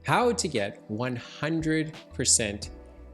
how to get 100%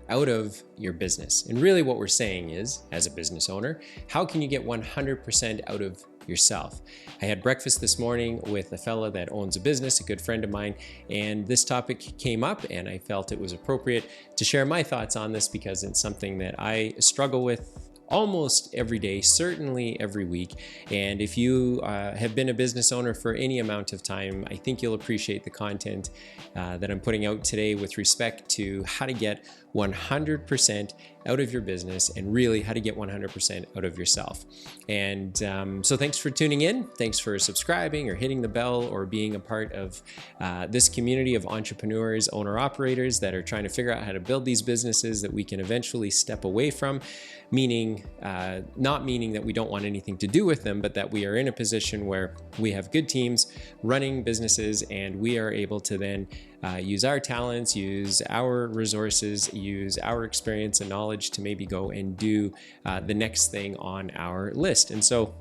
out of your business. And really what we're saying is, as a business owner, how can you get 100% out of yourself? I had breakfast this morning with a fella that owns a business, a good friend of mine, and this topic came up and I felt it was appropriate to share my thoughts on this because it's something that I struggle with almost every day, certainly every week. And if you have been a business owner for any amount of time, I think you'll appreciate the content that I'm putting out today with respect to how to get 100% out of your business and really how to get 100% out of yourself. And so thanks for tuning in. Thanks for subscribing or hitting the bell or being a part of this community of entrepreneurs, owner-operators that are trying to figure out how to build these businesses that we can eventually step away from, not meaning that we don't want anything to do with them, but that we are in a position where we have good teams running businesses and we are able to then use our talents, use our resources, use our experience and knowledge to maybe go and do the next thing on our list. And so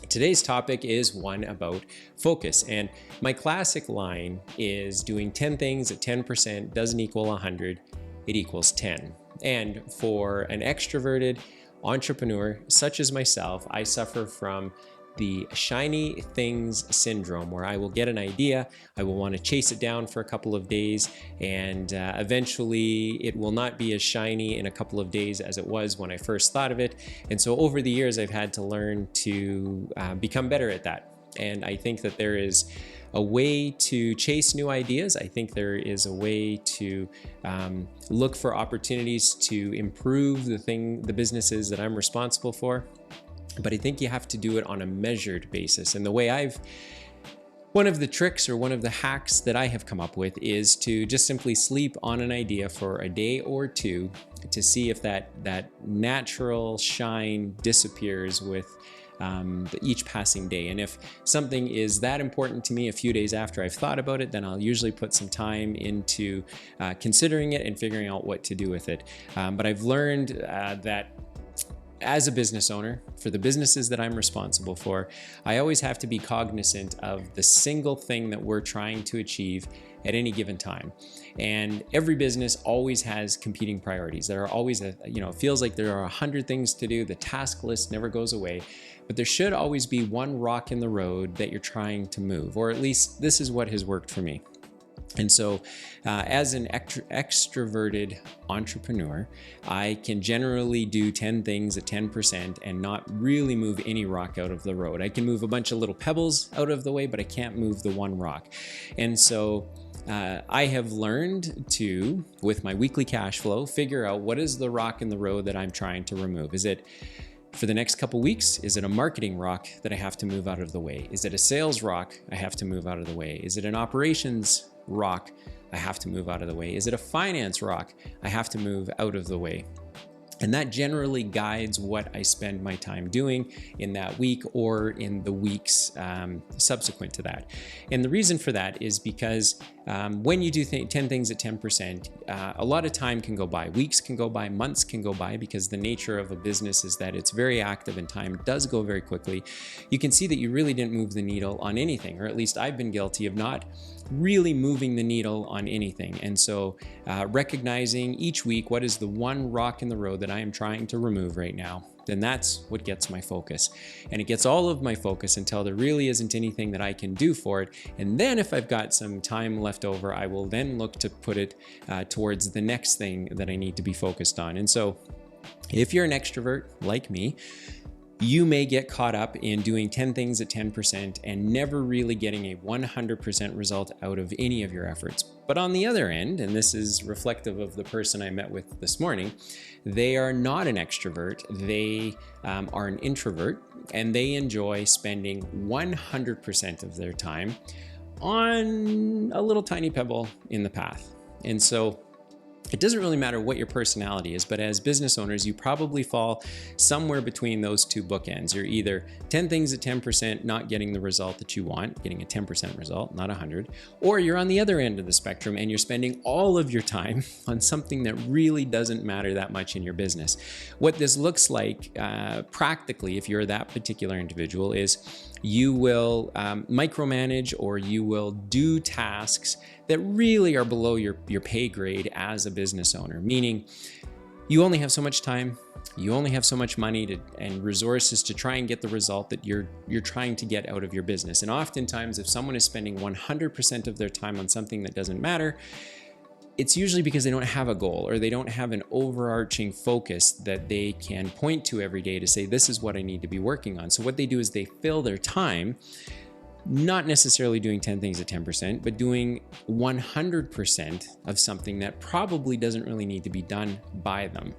today's topic is one about focus. And my classic line is doing 10 things at 10% doesn't equal 100, it equals 10. And for an extroverted entrepreneur such as myself, I suffer from the shiny things syndrome, where I will get an idea, I will want to chase it down for a couple of days, and eventually it will not be as shiny in a couple of days as it was when I first thought of it. And so over the years, I've had to learn to become better at that. And I think that there is a way to chase new ideas. I think there is a way to look for opportunities to improve the businesses that I'm responsible for. But I think you have to do it on a measured basis. And one of the tricks or one of the hacks that I have come up with is to just simply sleep on an idea for a day or two to see if that natural shine disappears with each passing day. And if something is that important to me a few days after I've thought about it, then I'll usually put some time into considering it and figuring out what to do with it. But I've learned that as a business owner, for the businesses that I'm responsible for, I always have to be cognizant of the single thing that we're trying to achieve at any given time. And every business always has competing priorities. There are always, it feels like there are 100 things to do. The task list never goes away, but there should always be one rock in the road that you're trying to move, or at least this is what has worked for me. And so as an extroverted entrepreneur, I can generally do 10 things at 10% and not really move any rock out of the road. I can move a bunch of little pebbles out of the way, but I can't move the one rock. And so I have learned to, with my weekly cash flow, figure out what is the rock in the road that I'm trying to remove. Is it for the next couple weeks? Is it a marketing rock that I have to move out of the way? Is it a sales rock I have to move out of the way? Is it an operations rock I have to move out of the way? Is it a finance rock I have to move out of the way? And that generally guides what I spend my time doing in that week or in the weeks subsequent to that. And the reason for that is because when you do 10 things at 10%, a lot of time can go by. Weeks can go by, months can go by, because the nature of a business is that it's very active and time does go very quickly. You can see that you really didn't move the needle on anything, or at least I've been guilty of not really moving the needle on anything. And so recognizing each week what is the one rock in the road that I am trying to remove right now, then that's what gets my focus. And it gets all of my focus until there really isn't anything that I can do for it. And then if I've got some time left over, I will then look to put it towards the next thing that I need to be focused on. And so if you're an extrovert like me, you may get caught up in doing 10 things at 10% and never really getting a 100% result out of any of your efforts. But on the other end, and this is reflective of the person I met with this morning, they are not an extrovert, they are an introvert, and they enjoy spending 100% of their time on a little tiny pebble in the path. And so it doesn't really matter what your personality is, but as business owners, you probably fall somewhere between those two bookends. You're either 10 things at 10%, not getting the result that you want, getting a 10% result, not 100, or you're on the other end of the spectrum and you're spending all of your time on something that really doesn't matter that much in your business. What this looks like practically, if you're that particular individual, is you will micromanage, or you will do tasks that really are below your pay grade as a business owner, meaning you only have so much time, you only have so much money and resources to try and get the result that you're trying to get out of your business. And oftentimes, if someone is spending 100% of their time on something that doesn't matter, it's usually because they don't have a goal or they don't have an overarching focus that they can point to every day to say, this is what I need to be working on. So what they do is they fill their time, not necessarily doing 10 things at 10%, but doing 100% of something that probably doesn't really need to be done by them.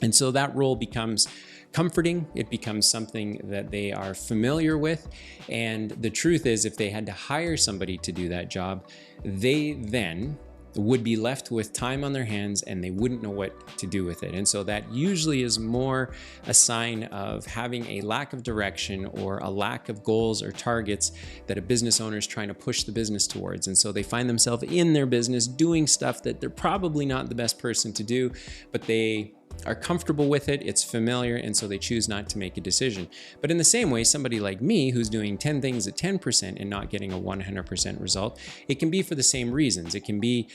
And so that role becomes comforting. It becomes something that they are familiar with. And the truth is, if they had to hire somebody to do that job, they then would be left with time on their hands and they wouldn't know what to do with it. And so that usually is more a sign of having a lack of direction or a lack of goals or targets that a business owner is trying to push the business towards. And so they find themselves in their business doing stuff that they're probably not the best person to do, but they are comfortable with it, it's familiar, and so they choose not to make a decision. But in the same way, somebody like me who's doing 10 things at 10% and not getting a 100% result, it can be for the same reasons. It can be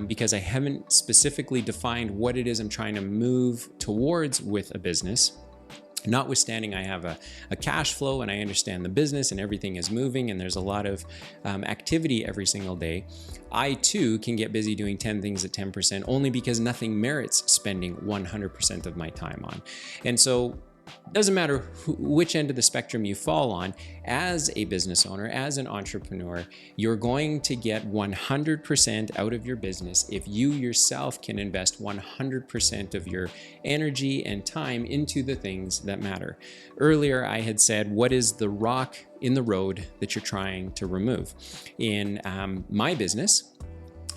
because I haven't specifically defined what it is I'm trying to move towards with a business. Notwithstanding, I have a cash flow and I understand the business and everything is moving and there's a lot of activity every single day. I too can get busy doing 10 things at 10% only because nothing merits spending 100% of my time on. And so it doesn't matter which end of the spectrum you fall on, as a business owner, as an entrepreneur, you're going to get 100% out of your business if you yourself can invest 100% of your energy and time into the things that matter. Earlier, I had said, what is the rock in the road that you're trying to remove? In my business,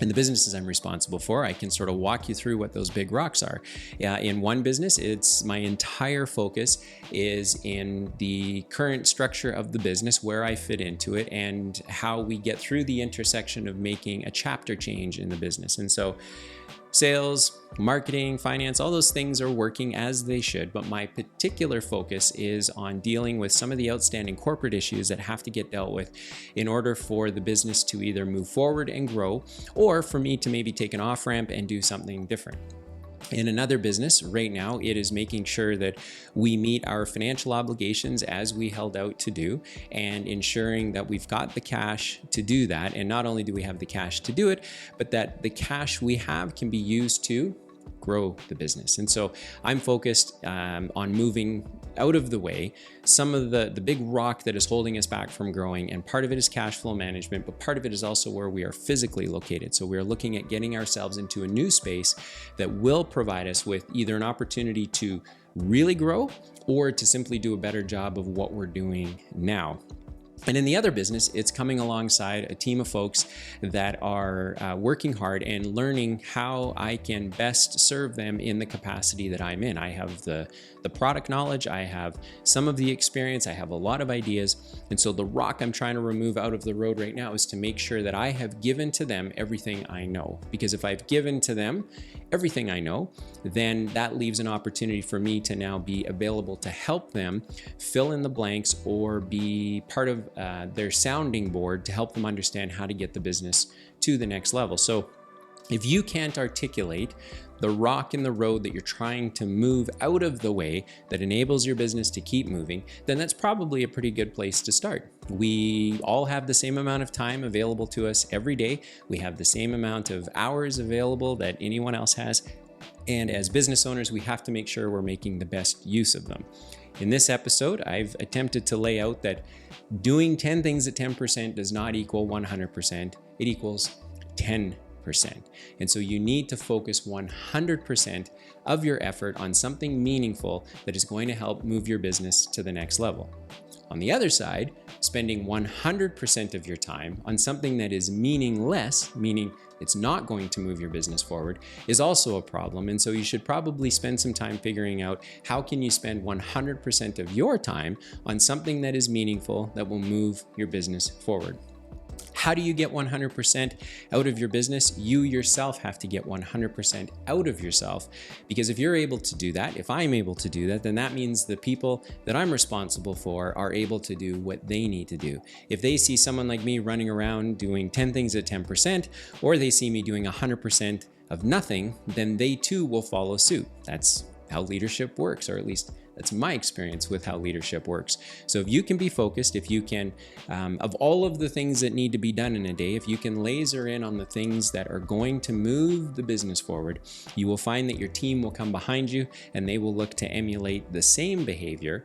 in the businesses I'm responsible for, I can sort of walk you through what those big rocks are. In one business, it's my entire focus is in the current structure of the business, where I fit into it, and how we get through the intersection of making a chapter change in the business. And so sales, marketing, finance, all those things are working as they should, but my particular focus is on dealing with some of the outstanding corporate issues that have to get dealt with in order for the business to either move forward and grow, or for me to maybe take an off-ramp and do something different. In another business right now, it is making sure that we meet our financial obligations as we held out to do, and ensuring that we've got the cash to do that. And not only do we have the cash to do it, but that the cash we have can be used to grow the business. And so I'm focused on moving out of the way some of the big rock that is holding us back from growing. And part of it is cash flow management, but part of it is also where we are physically located. So we're looking at getting ourselves into a new space that will provide us with either an opportunity to really grow or to simply do a better job of what we're doing now. And in the other business, it's coming alongside a team of folks that are working hard and learning how I can best serve them in the capacity that I'm in. I have the product knowledge, I have some of the experience, I have a lot of ideas. And so the rock I'm trying to remove out of the road right now is to make sure that I have given to them everything I know. Because if I've given to them everything I know, then that leaves an opportunity for me to now be available to help them fill in the blanks or be part of their sounding board to help them understand how to get the business to the next level. So if you can't articulate the rock in the road that you're trying to move out of the way that enables your business to keep moving, then that's probably a pretty good place to start. We all have the same amount of time available to us every day. We have the same amount of hours available that anyone else has. And as business owners, we have to make sure we're making the best use of them. In this episode, I've attempted to lay out that doing 10 things at 10% does not equal 100%. It equals 10%. And so you need to focus 100% of your effort on something meaningful that is going to help move your business to the next level. On the other side, spending 100% of your time on something that is meaningless, meaning it's not going to move your business forward, is also a problem. And so you should probably spend some time figuring out how can you spend 100% of your time on something that is meaningful that will move your business forward. How do you get 100% out of your business? You yourself have to get 100% out of yourself, because if you're able to do that, if I'm able to do that, then that means the people that I'm responsible for are able to do what they need to do. If they see someone like me running around doing 10 things at 10%, or they see me doing 100% of nothing, then they too will follow suit. That's how leadership works, or at least that's my experience with how leadership works. So if you can be focused, if you can, of all of the things that need to be done in a day, if you can laser in on the things that are going to move the business forward, you will find that your team will come behind you and they will look to emulate the same behavior.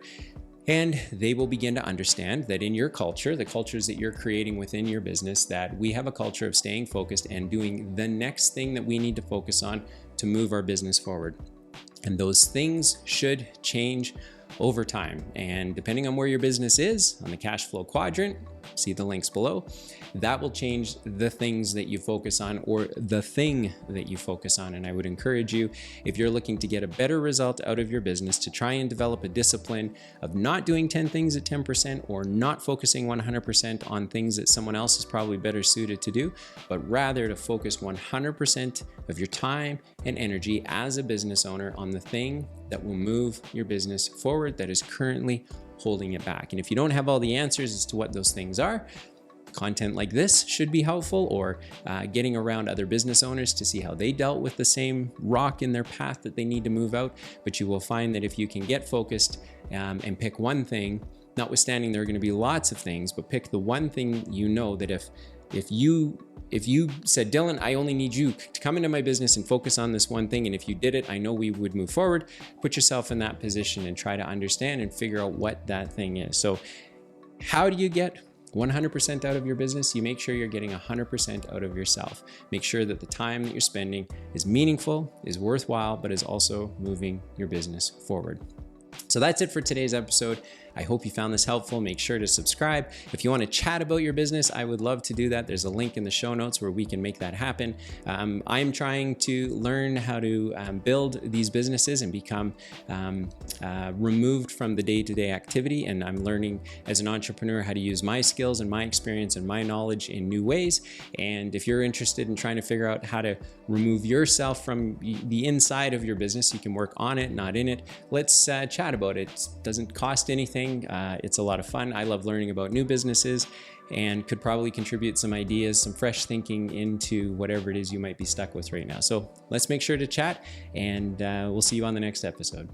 And they will begin to understand that in your culture, the cultures that you're creating within your business, that we have a culture of staying focused and doing the next thing that we need to focus on to move our business forward. And those things should change over time. And depending on where your business is on the cash flow quadrant, see the links below, that will change the things that you focus on, or the thing that you focus on. And I would encourage you, if you're looking to get a better result out of your business, to try and develop a discipline of not doing 10 things at 10%, or not focusing 100% on things that someone else is probably better suited to do, but rather to focus 100% of your time and energy as a business owner on the thing that will move your business forward, that is currently holding it back. And if you don't have all the answers as to what those things are, content like this should be helpful, or getting around other business owners to see how they dealt with the same rock in their path that they need to move out. But you will find that if you can get focused and pick one thing, notwithstanding there are going to be lots of things, but pick the one thing you know that if you said, Dylan, I only need you to come into my business and focus on this one thing, and if you did it, I know we would move forward. Put yourself in that position and try to understand and figure out what that thing is. So how do you get 100% out of your business? You make sure you're getting 100% out of yourself. Make sure that the time that you're spending is meaningful, is worthwhile, but is also moving your business forward. So that's it for today's episode. I hope you found this helpful. Make sure to subscribe. If you want to chat about your business, I would love to do that. There's a link in the show notes where we can make that happen. I'm trying to learn how to build these businesses and become removed from the day-to-day activity. And I'm learning as an entrepreneur how to use my skills and my experience and my knowledge in new ways. And if you're interested in trying to figure out how to remove yourself from the inside of your business, you can work on it, not in it. Let's chat about it. It doesn't cost anything. It's a lot of fun. I love learning about new businesses and could probably contribute some ideas, some fresh thinking into whatever it is you might be stuck with right now. So let's make sure to chat, and we'll see you on the next episode.